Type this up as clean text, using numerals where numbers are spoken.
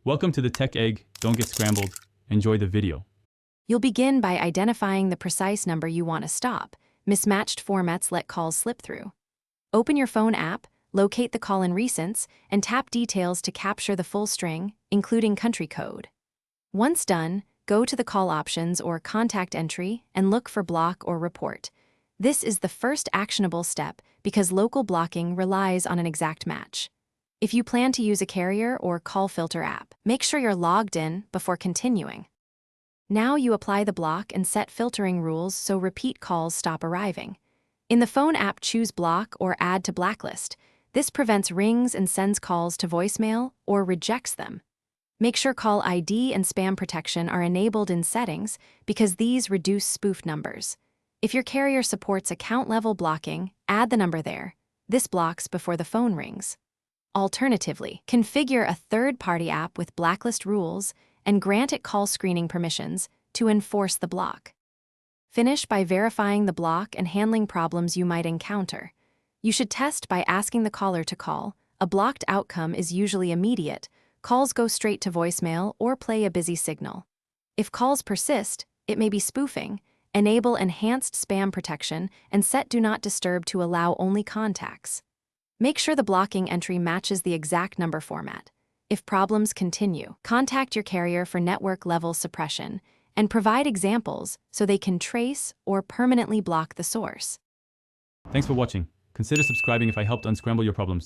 Welcome to the Tech Egg. Don't get scrambled. Enjoy the video. You'll begin by identifying the precise number you want to stop. Mismatched formats let calls slip through. Open your phone app, locate the call in recents, and tap details to capture the full string, including country code. Once done, go to the call options or contact entry and look for block or report. This is the first actionable step because local blocking relies on an exact match. If you plan to use a carrier or call filter app, make sure you're logged in before continuing. Now you apply the block and set filtering rules so repeat calls stop arriving. In the phone app, choose block or add to blacklist. This prevents rings and sends calls to voicemail or rejects them. Make sure call ID and spam protection are enabled in settings because these reduce spoof numbers. If your carrier supports account-level blocking, add the number there. This blocks before the phone rings. Alternatively, configure a third-party app with blacklist rules and grant it call screening permissions to enforce the block. Finish by verifying the block and handling problems you might encounter. You should test by asking the caller to call. A blocked outcome is usually immediate. Calls go straight to voicemail or play a busy signal. If calls persist, it may be spoofing. Enable enhanced spam protection and set Do Not Disturb to allow only contacts. Make sure the blocking entry matches the exact number format. If problems continue, contact your carrier for network-level suppression and provide examples so they can trace or permanently block the source. Thanks for watching. Consider subscribing if I helped unscramble your problems.